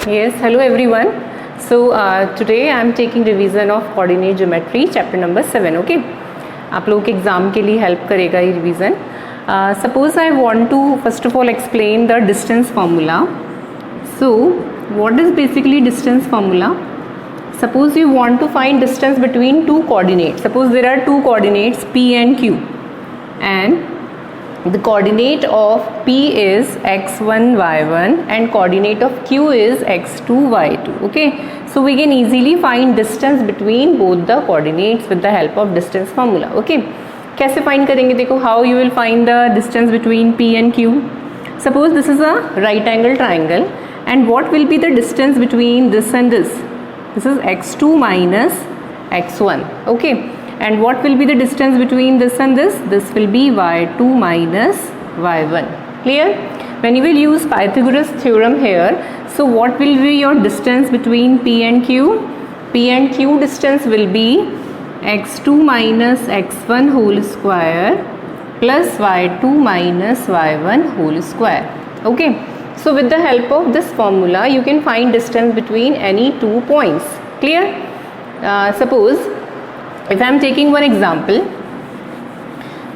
Yes, hello everyone. Today I am taking revision of coordinate geometry chapter number 7. Okay, आप लोगों के exam के लिए हेल्प करेगा ये revision. Suppose I want to first of all explain the distance formula. So what is basically distance formula? Suppose you want to find distance between two coordinates. Suppose there are two coordinates P and Q, and the coordinate of P is x1 y1 and coordinate of Q is x2 y2. Okay, so we can easily find distance between both the coordinates with the help of distance formula. Okay, कैसे find करेंगे? देखो, how you will find the distance between P and Q. Suppose this is a right angle triangle, and what will be the distance between this and this? This is x2 minus x1. Okay, and what will be the distance between this and this? This will be y2 minus y1. Clear? When you will use Pythagoras theorem here, so what will be your distance between P and Q? P and Q distance will be x2 minus x1 whole square plus y2 minus y1 whole square. Okay, so with the help of this formula you can find distance between any 2 points. Clear? Suppose if I am taking one example,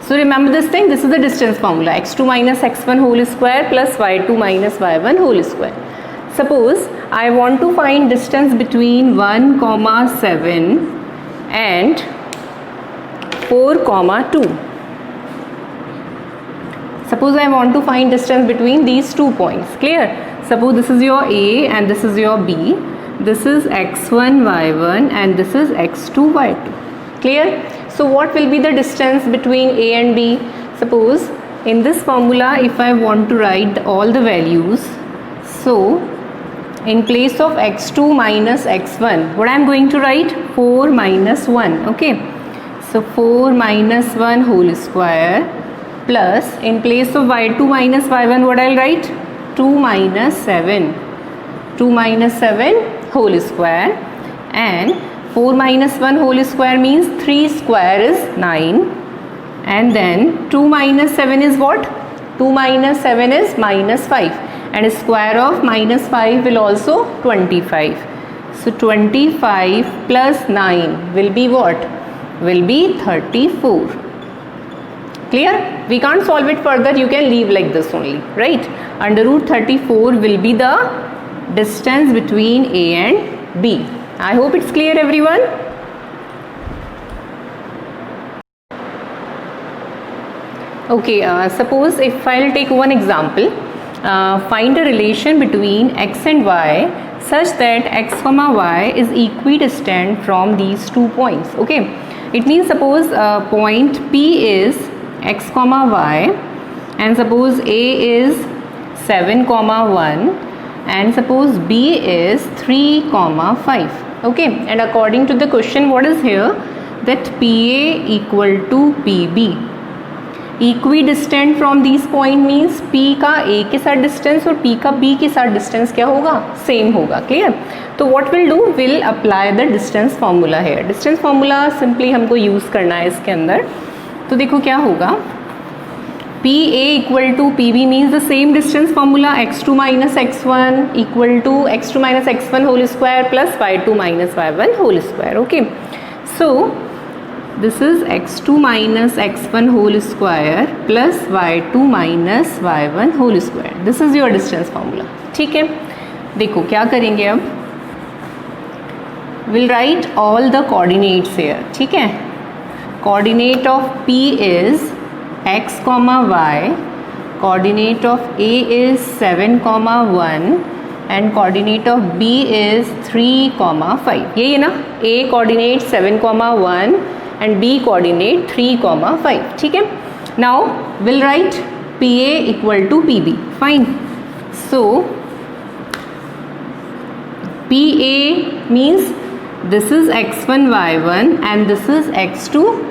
so remember this thing, this is the distance formula, x2 minus x1 whole square plus y2 minus y1 whole square. Suppose I want to find distance between 1, 7 and 4, 2. Suppose I want to find distance between these 2 points. Clear? Suppose this is your A and this is your B. This is x1 y1 and this is x2 y2. Clear? So what will be the distance between A and B? Suppose in this formula if I want to write all the values, so in place of x2 minus x1, what I am going to write? 4 minus 1. Okay, so 4 minus 1 whole square plus in place of y2 minus y1 what I'll write? 2 minus 7. 2 minus 7 whole square, and 4 minus 1 whole square means 3 square is 9, and then 2 minus 7 is what? 2 minus 7 is minus 5, and square of minus 5 will also 25. So 25 plus 9 will be what? Will be 34. Clear? We can't solve it further, you can leave like this only, right? Under root 34 will be the distance between A and B. I hope it's clear everyone. Okay, suppose if I'll take one example, find a relation between x and y such that x comma y is equidistant from these 2 points. Okay, it means suppose point P is x comma y, and suppose A is 7 comma 1, and suppose B is 3 comma 5. Okay, and according to the question what is here, that PA equal to PB. Equidistant from these point means P का A के साथ distance और P का B के साथ distance क्या होगा? Same होगा. Clear? तो what we'll do, we'll apply the distance formula here. Distance formula simply हमको use करना है इसके अंदर. तो देखो क्या होगा, PA equal to PB means the same distance formula, x2 minus x1 equal to x2 minus x1 whole square plus y2 minus y1 whole square. Okay, so this is x2 minus x1 whole square plus y2 minus y1 whole square. This is your distance formula. ठीक है, देखो क्या करेंगे अब, we'll write all the coordinates here. ठीक है, coordinate of P is x comma y, coordinate of A is 7 comma 1 and coordinate of B is 3 comma 5. यही है ना, A coordinate 7 comma 1 and B coordinate 3 comma 5. ठीक है, now we'll write PA equal to PB. Fine. So PA means this is x1 y1 and this is x2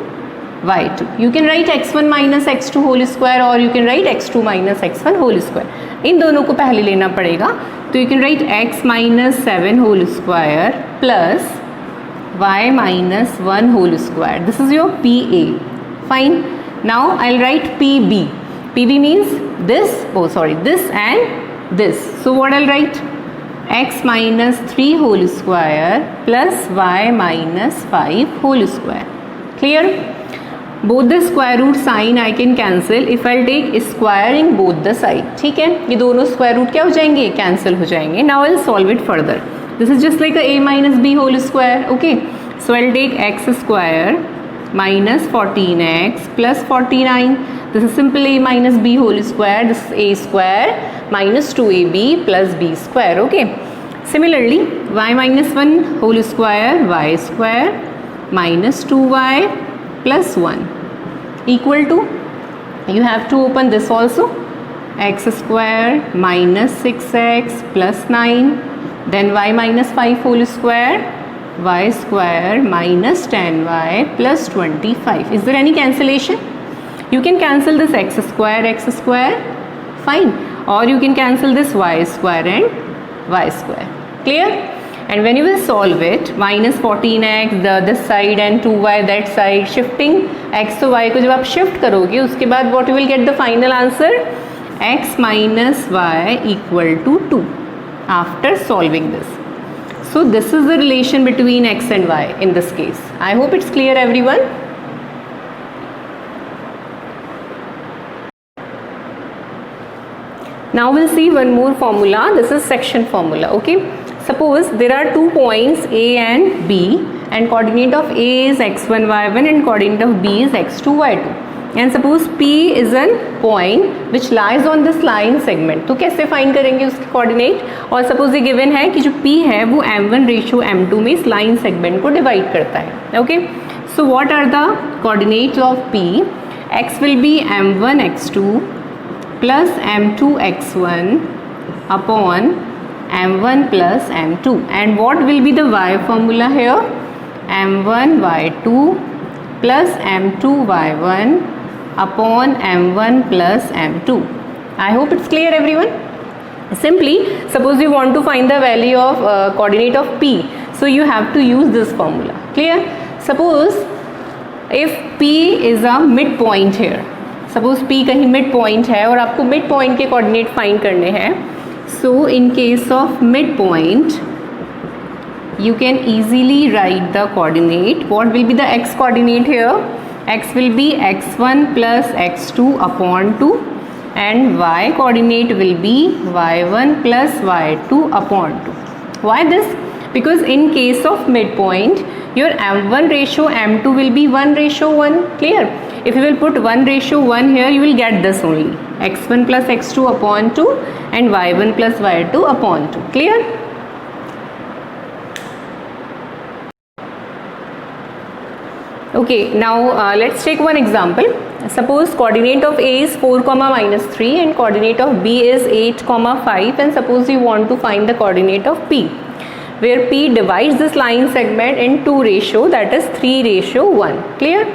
y2. You can write x1 minus x2 whole square or you can write x2 minus x1 whole square. इन दोनों को पहले लेना पड़ेगा, तो you can write x minus 7 whole square plus y minus 1 whole square. This is your PA. Fine. Now I'll write PB. PB means this, this and this. So what I'll write? x minus 3 whole square plus y minus 5 whole square. Clear? Both the square root sign I can cancel if I'll take squaring both the side. ठीक है, ये दोनों square root क्या हो जाएंगे, cancel हो जाएंगे. Now I'll solve it further. This is just like a minus b whole square. Okay, so I'll take x square minus 14x plus 49. This is simple a minus b whole square. This is a square minus 2ab plus b square. Okay, similarly y minus 1 whole square, y square minus 2y plus 1 equal to, you have to open this also, x square minus 6x plus 9, then y minus 5 whole square, y square minus 10y plus 25. Is there any cancellation? You can cancel this x square, fine, or you can cancel this y square and y square. Clear? And when you will solve it, minus 14x this side and 2y that side, shifting x to y को जब आप shift करोगे उसके बाद what you will get the final answer, x minus y equal to 2 after solving this. So this is the relation between x and y in this case. I hope it's clear everyone. Now we'll see one more formula. This is section formula. Okay, suppose there are 2 points A and B and coordinate of A is x1 y1 and coordinate of B is x2 y2, and suppose P is a point which lies on this line segment. तो कैसे find करेंगे उसके coordinate, और suppose ये given है कि जो P है वो m1 रेशियो m2 में इस लाइन सेगमेंट को डिवाइड करता है. Okay, so what are the coordinates of P? x will be m1 x2 plus m2 x1 upon m1 plus m2, and what will be the y formula here? m1 y2 plus m2 y1 upon m1 plus m2. I hope it's clear everyone. Simply suppose you want to find the value of coordinate of P, so you have to use this formula. Clear? Suppose if P is a midpoint here, suppose P कहीं midpoint है और आपको midpoint के coordinate find करने हैं. So in case of midpoint you can easily write the coordinate. What will be the x coordinate here? X will be x1 plus x2 upon 2, and y coordinate will be y1 plus y2 upon 2. Why this? Because in case of midpoint your m1 ratio m2 will be 1 ratio 1. Clear? If you will put 1 ratio 1 here, you will get this only, x1 plus x2 upon 2 and y1 plus y2 upon 2. Clear? Okay, now let's take one example. Suppose coordinate of A is 4 comma minus 3 and coordinate of B is 8 comma 5, and suppose you want to find the coordinate of P, where P divides this line segment in 2 ratio, that is 3 ratio 1. Clear?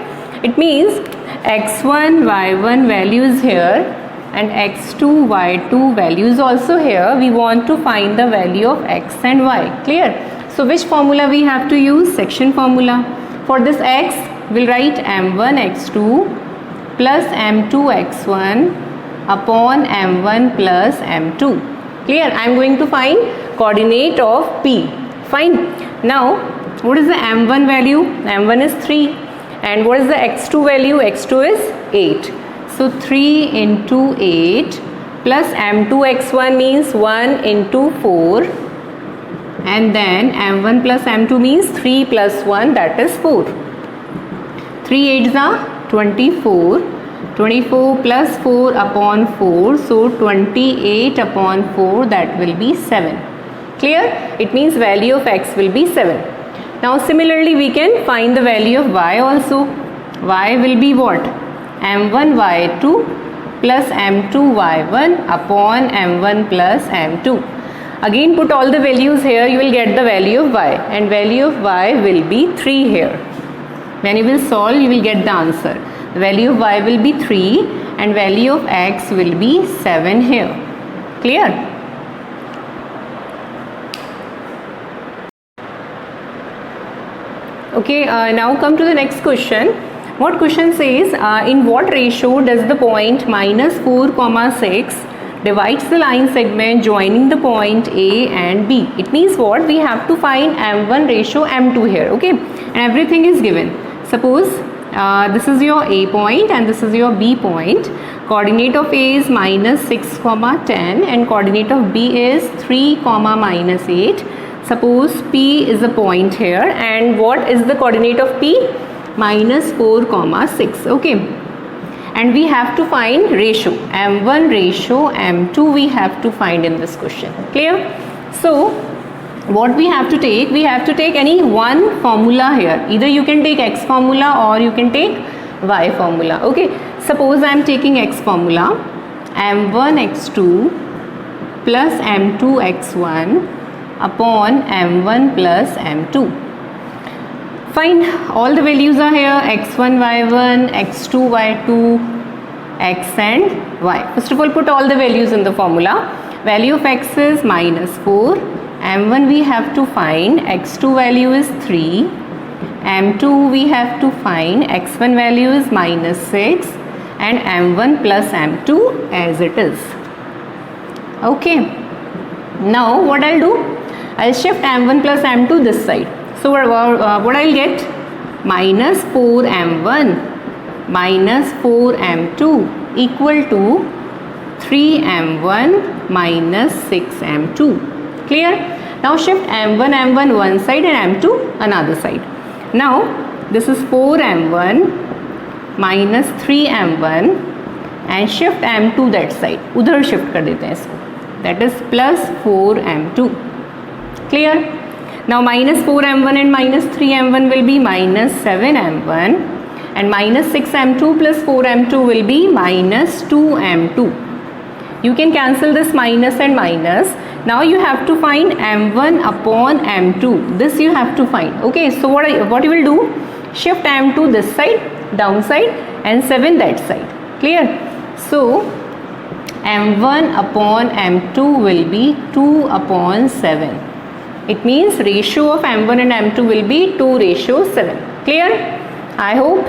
It means x1 y1 value is here and x2 y2 value is also here. We want to find the value of x and y. Clear? So which formula we have to use? Section formula. For this x, we'll write m1 x2 plus m2 x1 upon m1 plus m2. Clear? I am going to find coordinate of P. Fine. Now what is the m1 value? m1 is 3, and what is the x2 value? x2 is 8. So 3 into 8 plus m2 x1 means 1 into 4, and then m1 plus m2 means 3 plus 1, that is 4. 3 8s are 24. 24 plus 4 upon 4, so 28 upon 4, that will be 7. Clear? It means value of x will be 7. Now similarly we can find the value of y also. Y will be what? m1 y2 plus m2 y1 upon m1 plus m2. Again put all the values here, you will get the value of y, and value of y will be 3 here. When you will solve, you will get the answer. The value of y will be 3 and value of x will be 7 here. Clear? Okay, now come to the next question. What question says, in what ratio does the point minus 4 comma 6 divides the line segment joining the point A and B. It means what? We have to find m1 ratio m2 here, okay, and everything is given. Suppose this is your A point and this is your B point. Coordinate of A is minus 6 comma 10 and coordinate of B is 3 comma minus 8. Suppose P is a point here, and what is the coordinate of P? Minus 4 comma 6, okay, and we have to find ratio m1 ratio m2 we have to find in this question. Clear? So what we have to take? We have to take any one formula here. Either you can take x formula or you can take y formula, okay. Suppose I am taking x formula, m1 x2 plus m2 x1 upon m1 plus m2. Find all the values are here, x1 y1, x2 y2, x and y. First of all, put all the values in the formula. Value of x is minus 4, m1 we have to find, x2 value is 3, m2 we have to find, x1 value is minus 6 and m1 plus m2 as it is. Okay. Now what I'll do? I'll shift m1 plus m2 this side. So what I'll get? Minus 4 m1 minus 4 m2 equal to 3 m1 minus 6 m2. Clear? Now shift m1 one side and m2 another side. Now this is 4 m1 minus 3 m1 and shift m2 that side. उधर shift कर देते हैं इसको. That is plus 4 m2. Clear? Now minus 4 m1 and minus 3 m1 will be minus 7 m1 and minus 6 m2 plus 4 m2 will be minus 2 m2. You can cancel this minus and minus. Now you have to find m1 upon m2. This you have to find. Okay, so what you will do? Shift m2 this side, down side, and 7 that side. Clear? So m1 upon m2 will be 2 upon 7. It means ratio of m1 and m2 will be 2 ratio 7. Clear? I hope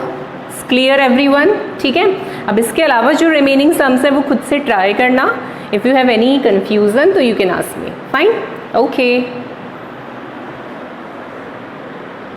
it's clear everyone. ठीक है? अब इसके अलावा जो remaining sums है वो खुद से try करना. If you have any confusion तो you can ask me. Fine? Okay.